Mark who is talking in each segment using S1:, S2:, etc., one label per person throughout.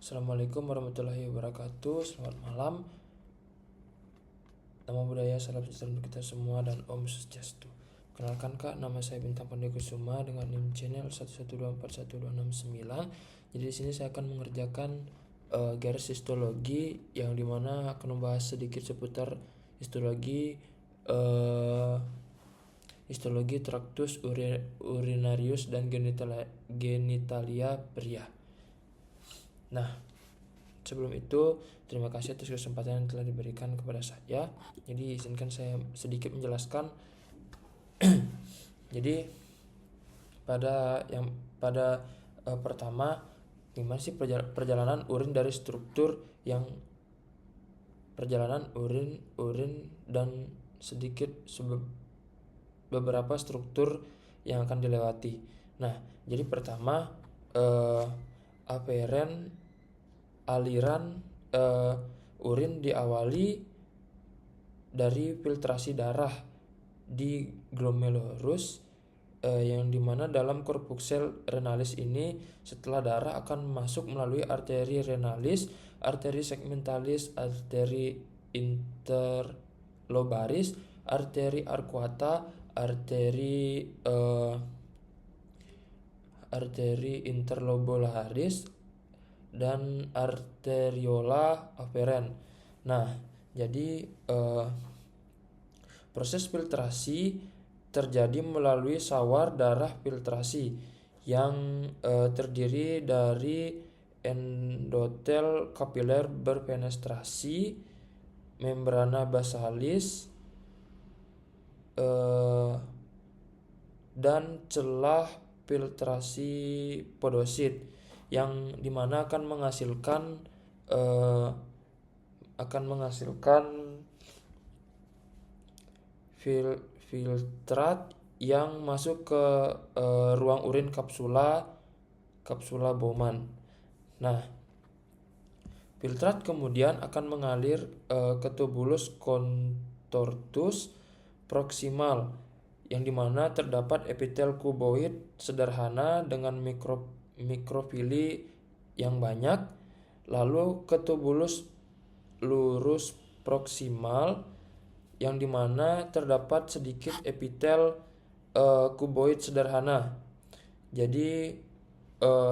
S1: Assalamualaikum warahmatullahi wabarakatuh. Selamat malam. Nama budaya, salam sejahtera untuk kita semua dan Om Swastiastu. Kenalkan Kak, nama saya Bintang Pandekusuma dengan NIM channel 112412669. Jadi di sini saya akan mengerjakan garis histologi yang dimana akan membahas sedikit seputar histologi traktus urinarius dan genitalia pria. Nah, sebelum itu terima kasih atas kesempatan yang telah diberikan kepada saya. Jadi izinkan saya sedikit menjelaskan. Jadi pada pertama, gimana sih perjalanan urin dari struktur yang perjalanan urin dan sedikit beberapa struktur yang akan dilewati. Nah, jadi pertama aliran urin diawali dari filtrasi darah di glomerulus yang dimana dalam corpuscle renalis ini setelah darah akan masuk melalui arteri renalis, arteri segmentalis, arteri interlobaris, arteri arcuata, arteri interlobularis dan arteriola afferens. Nah, jadi proses filtrasi terjadi melalui sawar darah filtrasi yang terdiri dari endotel kapiler berpenetrasi, membrana basalis, dan celah filtrasi podosit yang dimana akan menghasilkan filtrat yang masuk ke ruang urin kapsula Bowman. Nah, filtrat kemudian akan mengalir ke tubulus contortus proximal yang dimana terdapat epitel kuboid sederhana dengan mikrofili yang banyak, lalu ke tubulus lurus proksimal yang dimana terdapat sedikit epitel kuboid sederhana. Jadi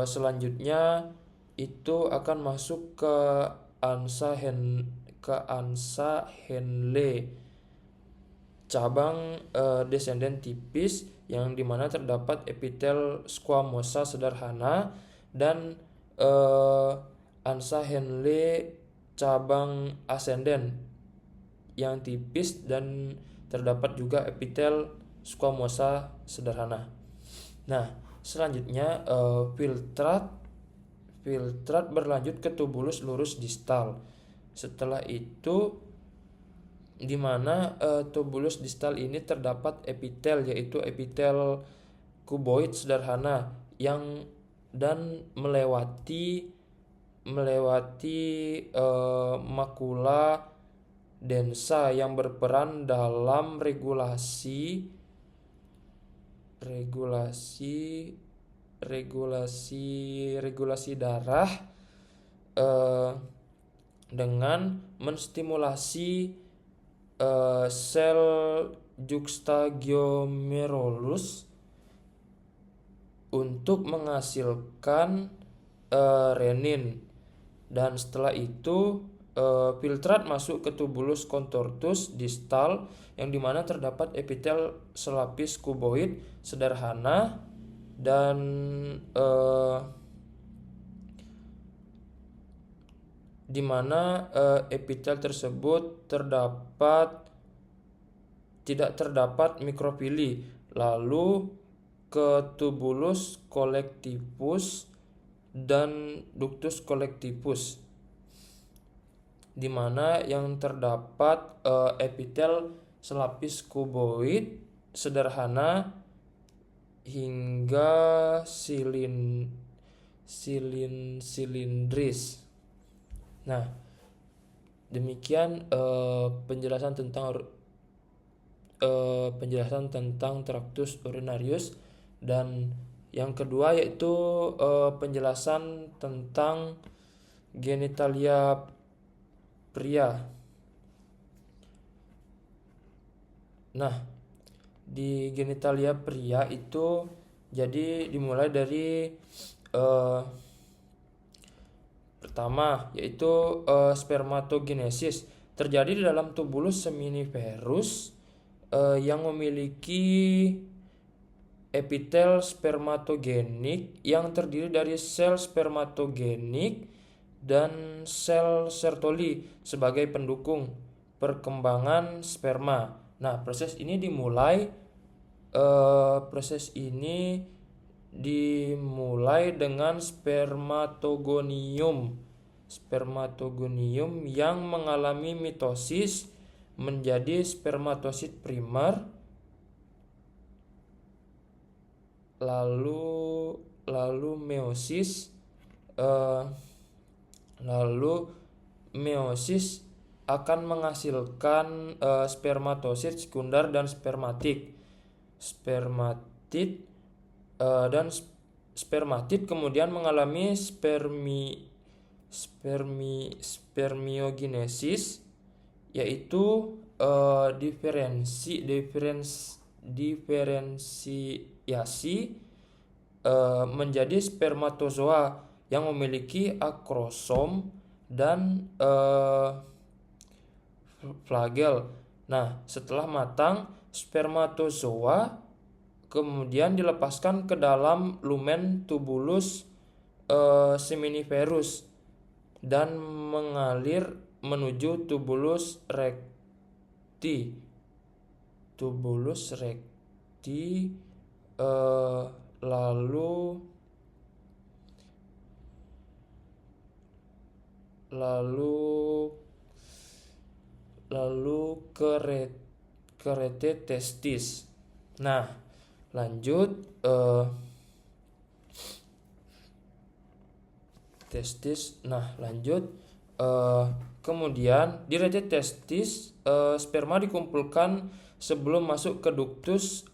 S1: selanjutnya itu akan masuk ke ansa Henle, cabang descendant tipis yang dimana terdapat epitel squamosa sederhana, dan ansa Henle cabang ascendant yang tipis dan terdapat juga epitel squamosa sederhana. Nah, selanjutnya filtrat berlanjut ke tubulus lurus distal. Setelah itu di mana tubulus distal ini terdapat epitel, yaitu epitel kuboid sederhana yang dan melewati makula densa yang berperan dalam regulasi darah dengan menstimulasi sel juxtaglomerulus untuk menghasilkan renin, dan setelah itu filtrat masuk ke tubulus contortus distal yang dimana terdapat epitel selapis kuboid sederhana dan dimana epitel tersebut tidak terdapat mikrofili, lalu ke tubulus collectivus dan ductus collectivus di mana yang terdapat epitel selapis kuboid sederhana hingga silindris. Nah, demikian penjelasan tentang traktus urinarius, dan yang kedua yaitu penjelasan tentang genitalia pria. Nah, di genitalia pria itu jadi dimulai dari pertama yaitu spermatogenesis, terjadi di dalam tubulus seminiferus yang memiliki epitel spermatogenik yang terdiri dari sel spermatogenik dan sel Sertoli sebagai pendukung perkembangan sperma. Nah, proses ini dimulai dengan spermatogonium yang mengalami mitosis menjadi spermatosit primer, lalu meiosis akan menghasilkan spermatosit sekunder dan spermatid kemudian mengalami spermiogenesis, yaitu diferensiasi menjadi spermatozoa yang memiliki akrosom dan flagel. Nah, setelah matang, spermatozoa kemudian dilepaskan ke dalam lumen tubulus seminiferus dan mengalir menuju tubulus recti. Lalu ke rete testis. Nah, lanjut testis. Kemudian di rete testis sperma dikumpulkan sebelum masuk ke ductus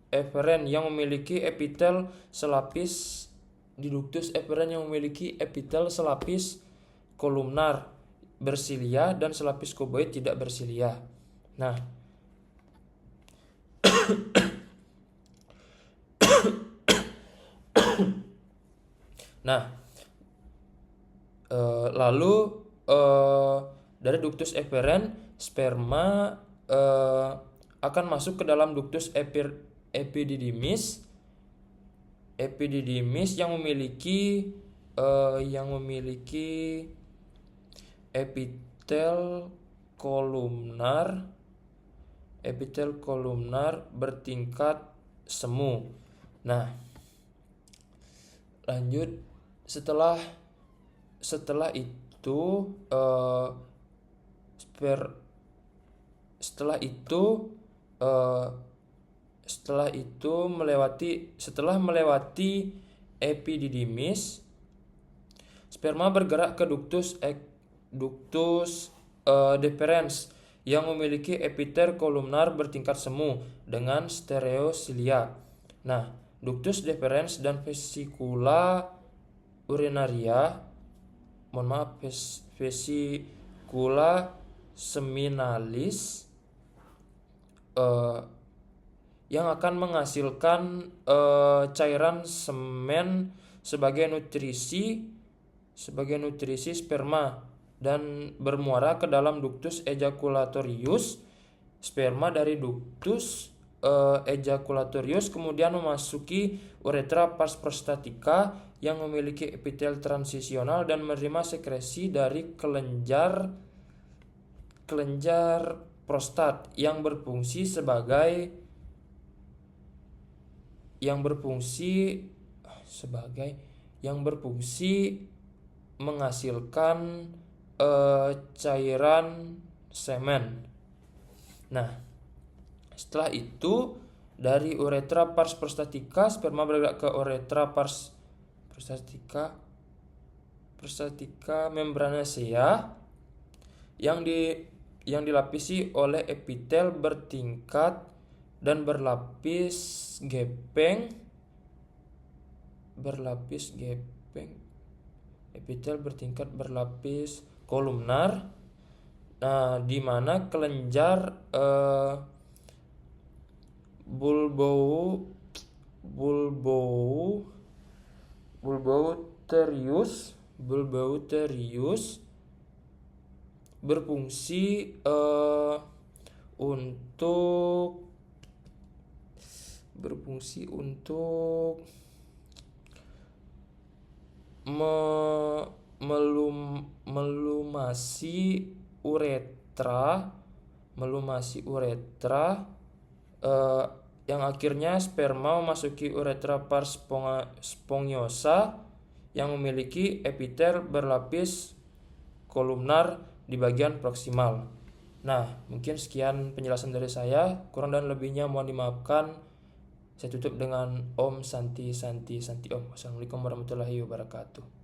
S1: efferens yang memiliki epitel selapis. Di ductus efferens yang memiliki epitel selapis kolumnar bersilia dan selapis kuboid tidak bersilia. Lalu dari ductus efferens sperma akan masuk ke dalam ductus epididymis yang memiliki epitel kolumnar bertingkat semu. Nah, lanjut setelah melewati epididymis, sperma bergerak ke ductus deferens yang memiliki epitel kolumnar bertingkat semu dengan stereosilia. Nah, ductus deferens dan vesicula vesicula seminalis yang akan menghasilkan cairan semen sebagai nutrisi sperma dan bermuara ke dalam ductus ejaculatorius. Sperma dari ductus ejaculatorius kemudian memasuki uretra pars prostatica yang memiliki epitel transisional dan menerima sekresi dari kelenjar prostat yang berfungsi menghasilkan cairan semen. Nah, setelah itu dari uretra pars prostatica sperma bergerak ke uretra pars prostatica membranacea yang dilapisi oleh epitel bertingkat dan berlapis gepeng epitel bertingkat berlapis kolumnar. Nah, di mana kelenjar bulbouterius berfungsi untuk melumasi uretra yang akhirnya sperma memasuki uretra pars spongiosa yang memiliki epitel berlapis kolumnar di bagian proksimal. Nah, mungkin sekian penjelasan dari saya. Kurang dan lebihnya mohon dimaafkan. Saya tutup dengan Om Santi Santi Santi Om. Wassalamualaikum warahmatullahi wabarakatuh.